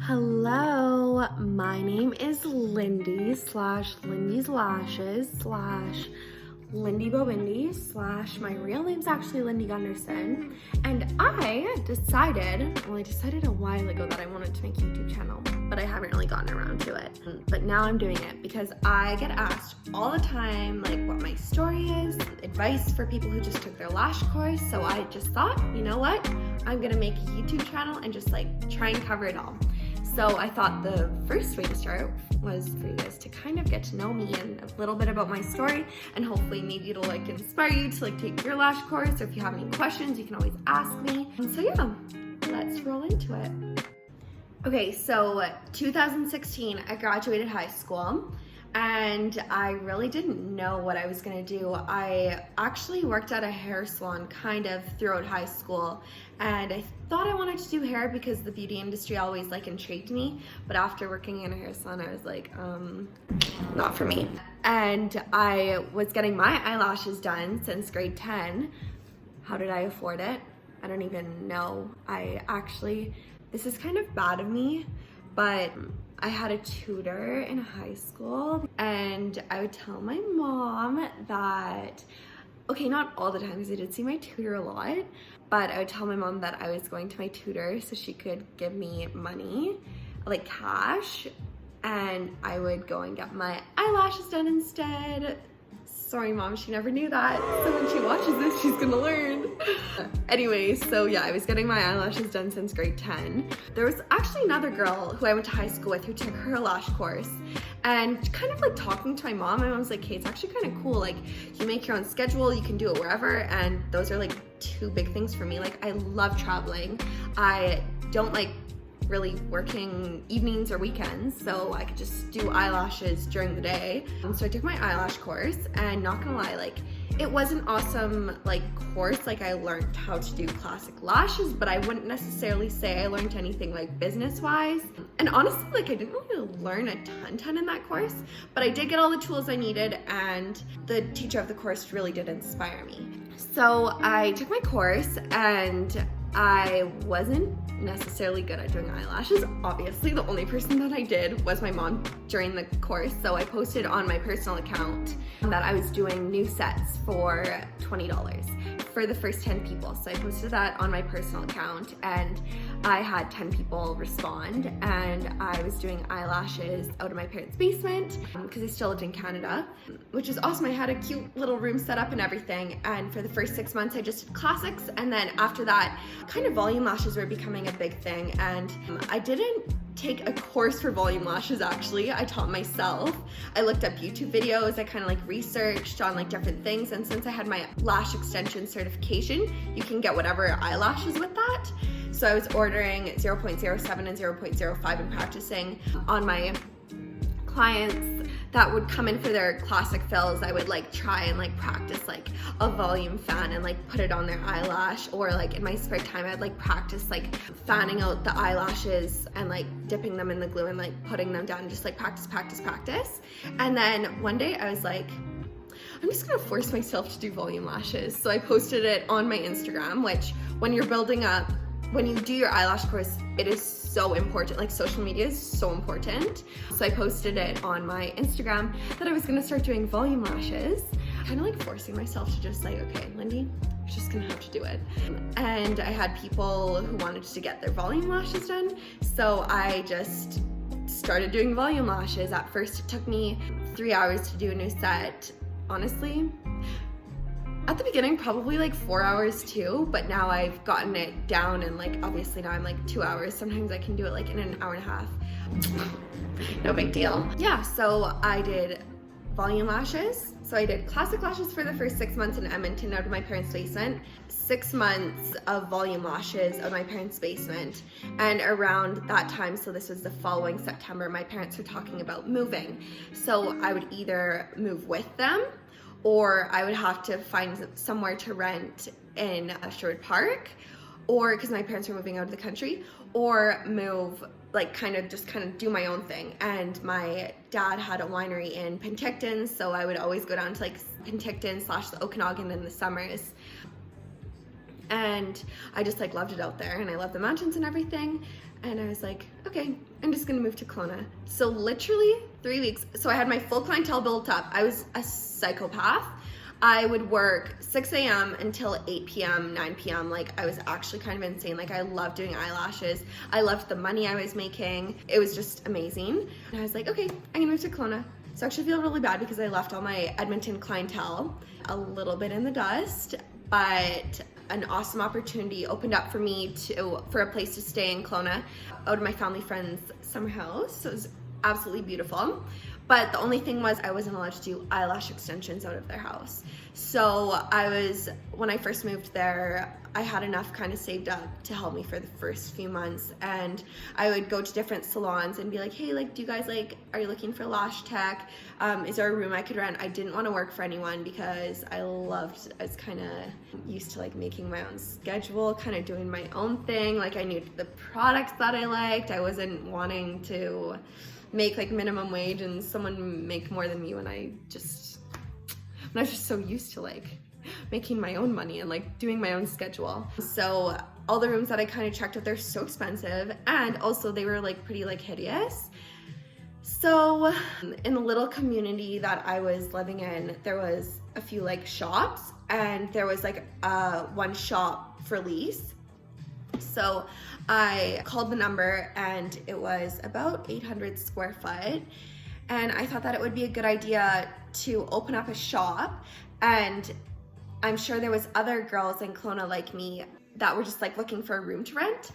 Hello, my name is Lindy / Lindy's Lashes / Lindy Bobindy / my real name's actually Lindy Gunderson, and I decided a while ago that I wanted to make a YouTube channel, but I haven't really gotten around to it. But now I'm doing it because I get asked all the time like what my story is, advice for people who just took their lash course. So I just thought, you know what, I'm gonna make a YouTube channel and just like try and cover it all. So I thought the first way to start was for you guys to kind of get to know me and a little bit about my story, and hopefully maybe it'll like inspire you to like take your lash course, or if you have any questions you can always ask me. And so yeah, let's roll into it. Okay, so 2016 I graduated high school and I really didn't know what I was gonna do. I actually worked at a hair salon kind of throughout high school, and I thought I wanted to do hair because the beauty industry always like intrigued me, but after working in a hair salon I was like, not for me. And I was getting my eyelashes done since grade 10. How did I afford it? I don't even know. This is kind of bad of me, but I had a tutor in high school, and I would tell my mom that, okay, not all the time because I did see my tutor a lot, but I would tell my mom that I was going to my tutor so she could give me money, like cash, and I would go and get my eyelashes done instead. Sorry mom, she never knew that, so when she watches this she's gonna learn. Anyway, so yeah, I was getting my eyelashes done since grade 10. There was actually another girl who I went to high school with who took her lash course, and kind of like talking to my mom was like, hey, it's actually kind of cool, like you make your own schedule, you can do it wherever, and those are like two big things for me. Like I love traveling, I don't like really working evenings or weekends, so I could just do eyelashes during the day. So I took my eyelash course, and not gonna lie, like it was an awesome like course. Like I learned how to do classic lashes, but I wouldn't necessarily say I learned anything like business wise. And honestly, like I didn't really learn a ton in that course, but I did get all the tools I needed, and the teacher of the course really did inspire me. So I took my course, and I wasn't necessarily good at doing eyelashes. Obviously, the only person that I did was my mom during the course. So I posted on my personal account that I was doing new sets for $20 for the first 10 people. So I posted that on my personal account, and I had 10 people respond, and I was doing eyelashes out of my parents' basement because I still lived in Canada, which was awesome. I had a cute little room set up and everything, and for the first 6 months I just did classics, and then after that kind of volume lashes were becoming a big thing, and I didn't take a course for volume lashes. Actually, I taught myself. I looked up YouTube videos, I kind of like researched on like different things, and since I had my lash extension certification, you can get whatever eyelashes with that. So I was ordering 0.07 and 0.05 and practicing on my clients that would come in for their classic fills. I would like try and like practice like a volume fan and like put it on their eyelash, or like in my spare time I'd like practice like fanning out the eyelashes and like dipping them in the glue and like putting them down and just like practice. And then one day I was like, I'm just gonna force myself to do volume lashes. So I posted it on my Instagram, which when you're building up, when you do your eyelash course, it is so important. Like social media is so important. So I posted it on my Instagram that I was gonna start doing volume lashes, kind of like forcing myself to just like, okay, Lindy, you're just gonna have to do it. And I had people who wanted to get their volume lashes done, so I just started doing volume lashes. At first it took me 3 hours to do a new set. Honestly, at the beginning, probably like 4 hours too, but now I've gotten it down, and like obviously now I'm like 2 hours. Sometimes I can do it like in an hour and a half. No big deal. Yeah, so I did volume lashes. So I did classic lashes for the first 6 months in Edmonton out of my parents' basement, 6 months of volume lashes out of my parents' basement, and around that time, so this was the following September, my parents were talking about moving. So I would either move with them, or I would have to find somewhere to rent in Sherwood Park, or because my parents were moving out of the country, or move like kind of do my own thing. And my dad had a winery in Penticton, so I would always go down to like Penticton / the Okanagan in the summers. And I just like loved it out there, and I love the mountains and everything. And I was like, okay, I'm just gonna move to Kelowna. So literally 3 weeks. So I had my full clientele built up. I was a psychopath. I would work 6 a.m. until 8 p.m., 9 p.m. Like, I was actually kind of insane. Like, I loved doing eyelashes. I loved the money I was making. It was just amazing. And I was like, okay, I'm gonna move to Kelowna. So I actually feel really bad because I left all my Edmonton clientele a little bit in the dust, but an awesome opportunity opened up for me for a place to stay in Kelowna out of my family friend's summer house. So it was absolutely beautiful. But the only thing was I wasn't allowed to do eyelash extensions out of their house. So when I first moved there, I had enough kind of saved up to help me for the first few months. And I would go to different salons and be like, hey, like, do you guys are you looking for lash tech? Is there a room I could rent? I didn't want to work for anyone because I was kind of used to like making my own schedule, kind of doing my own thing. Like, I knew the products that I liked. I wasn't wanting to make like minimum wage and someone make more than me when I was just so used to like making my own money and like doing my own schedule. So all the rooms that I kind of checked out, they're so expensive, and also they were like pretty like hideous. So in the little community that I was living in, there was a few like shops, and there was like one shop for lease. So I called the number, and it was about 800 square foot. And I thought that it would be a good idea to open up a shop. And I'm sure there was other girls in Kelowna like me that were just like looking for a room to rent.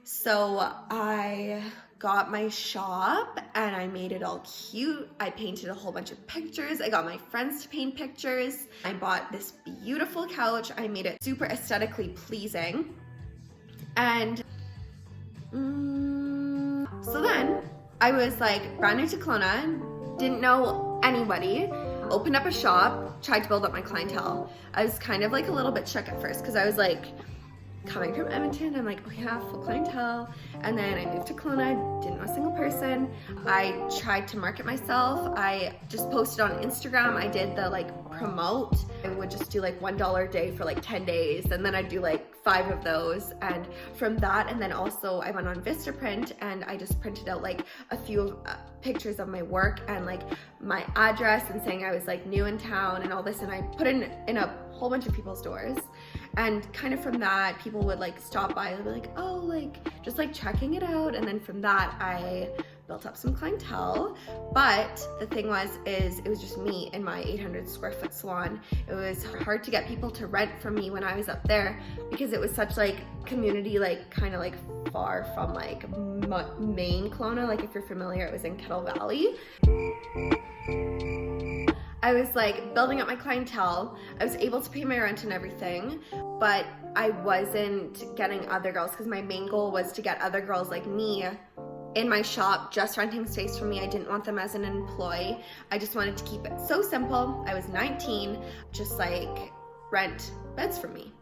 So I got my shop and I made it all cute. I painted a whole bunch of pictures. I got my friends to paint pictures. I bought this beautiful couch. I made it super aesthetically pleasing. And so then I was like brand new to Kelowna, didn't know anybody, opened up a shop, tried to build up my clientele. I was kind of like a little bit shook at first because I was like coming from Edmonton, I'm like, oh yeah, full clientele. And then I moved to Kelowna, didn't know a single person. I tried to market myself. I just posted on Instagram. I did the like promote. I would just do like $1 a day for like 10 days. And then I'd do like 5 of those. And from that, and then also I went on Vistaprint and I just printed out like a few pictures of my work and like my address and saying I was like new in town and all this. And I put in a whole bunch of people's doors. And kind of from that, people would like stop by and be like, oh, like just like checking it out. And then from that, I built up some clientele. But the thing is it was just me in my 800 square foot salon. It was hard to get people to rent from me when I was up there because it was such like community, like kind of like far from like main Kelowna. Like if you're familiar, it was in Kettle Valley. I was like building up my clientele. I was able to pay my rent and everything, but I wasn't getting other girls because my main goal was to get other girls like me in my shop, just renting space for me. I didn't want them as an employee. I just wanted to keep it so simple. I was 19, just like rent beds for me.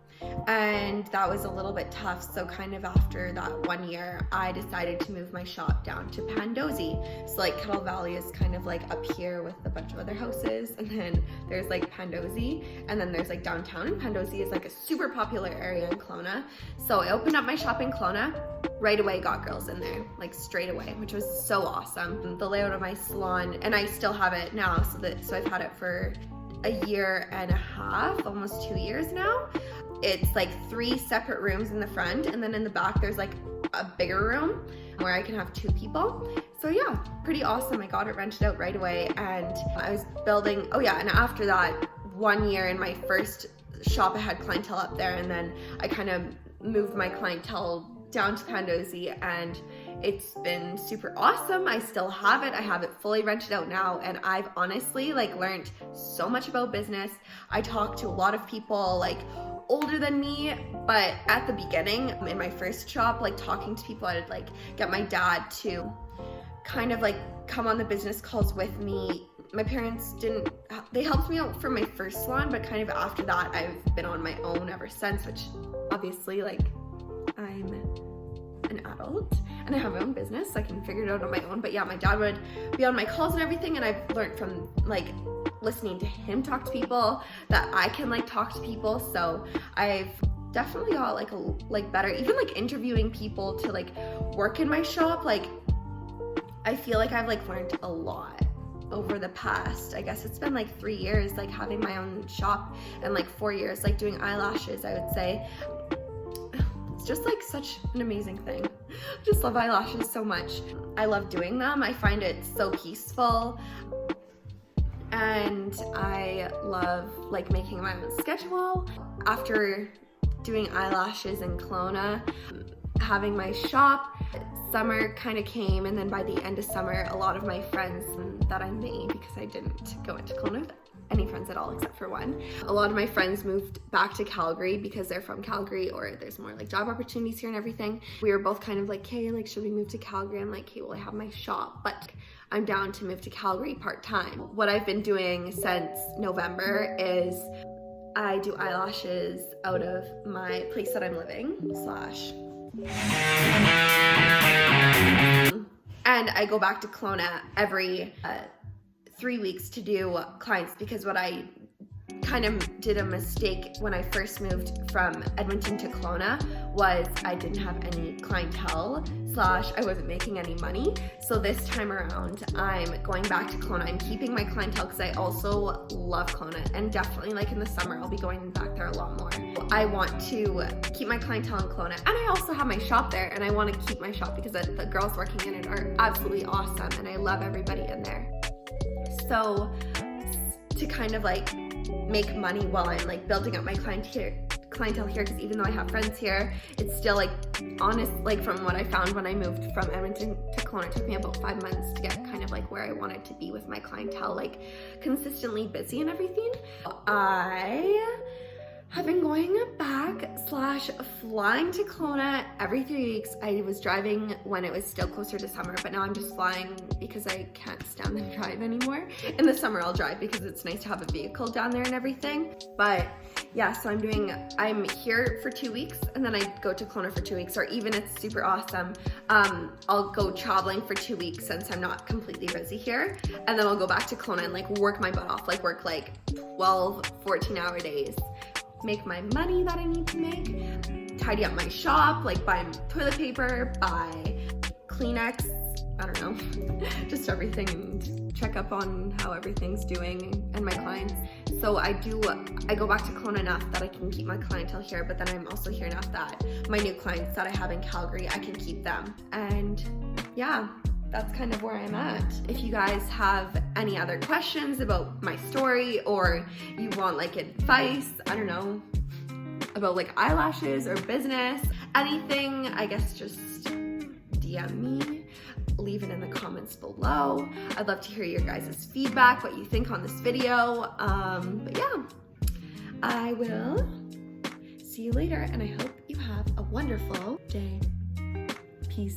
And that was a little bit tough. So kind of after that 1 year, I decided to move my shop down to Pandosy. So like Kettle Valley is kind of like up here with a bunch of other houses. And then there's like Pandosy, and then there's like downtown, and Pandosy is like a super popular area in Kelowna. So I opened up my shop in Kelowna, right away got girls in there, like straight away, which was so awesome. The layout of my salon, and I still have it now, so I've had it for a year and a half, almost 2 years now. It's like 3 separate rooms in the front, and then in the back there's like a bigger room where I can have 2 people. So yeah, pretty awesome. I got it rented out right away, and I was building, oh yeah, and after that 1 year in my first shop, I had clientele up there, and then I kind of moved my clientele down to Pandosy, and it's been super awesome. I still have it. I have it fully rented out now, and I've honestly like learned so much about business. I talk to a lot of people like older than me, but at the beginning in my first shop, like talking to people, I'd like get my dad to kind of like come on the business calls with me. My parents they helped me out for my first salon, but kind of after that I've been on my own ever since, which obviously like I'm an adult and I have my own business, so I can figure it out on my own. But yeah, my dad would be on my calls and everything, and I've learned from like listening to him talk to people that I can like talk to people. So I've definitely got like better, even like interviewing people to like work in my shop. Like I feel like I've like learned a lot over the past, I guess it's been like 3 years like having my own shop, and like 4 years like doing eyelashes. I would say it's just like such an amazing thing. I just love eyelashes so much. I love doing them. I find it so peaceful, and I love like making my own schedule. After doing eyelashes in Kelowna, having my shop, summer kind of came, and then by the end of summer, a lot of my friends that I made, because I didn't go into Kelowna with any friends at all except for one, a lot of my friends moved back to Calgary because they're from Calgary, or there's more like job opportunities here and everything. We were both kind of like, hey, like should we move to Calgary? I'm like, hey, well I have my shop, but I'm down to move to Calgary part-time. What I've been doing since November is I do eyelashes out of my place that I'm living, and I go back to Kelowna every 3 weeks to do clients, because what I kind of did a mistake when I first moved from Edmonton to Kelowna was I didn't have any clientele / I wasn't making any money. So this time around, I'm going back to Kelowna. I'm keeping my clientele because I also love Kelowna, and definitely like in the summer, I'll be going back there a lot more. I want to keep my clientele in Kelowna, and I also have my shop there, and I want to keep my shop because the girls working in it are absolutely awesome, and I love everybody in there. So to kind of like make money while I'm like building up my clientele here, because even though I have friends here, it's still like honest, like from what I found when I moved from Edmonton to Kelowna, it took me about 5 months to get kind of like where I wanted to be with my clientele, like consistently busy and everything. I have been going back / flying to Kelowna every 3 weeks. I was driving when it was still closer to summer, but now I'm just flying because I can't stand the drive anymore. In the summer I'll drive because it's nice to have a vehicle down there and everything. But yeah, so I'm here for 2 weeks, and then I go to Kelowna for 2 weeks, or even it's super awesome, I'll go traveling for 2 weeks since I'm not completely busy here, and then I'll go back to Kelowna and like work my butt off, like work like 12, 14-hour days, make my money that I need to make, tidy up my shop, like buy toilet paper, buy Kleenex, I don't know, just everything, and check up on how everything's doing and my clients. So I go back to Kelowna enough that I can keep my clientele here, but then I'm also here enough that my new clients that I have in Calgary, I can keep them. And yeah, that's kind of where I'm at. If you guys have any other questions about my story, or you want like advice, I don't know, about like eyelashes or business, anything, I guess just DM me, leave it in the comments below. I'd love to hear your guys' feedback, what you think on this video. But yeah, I will see you later, and I hope you have a wonderful day. Peace.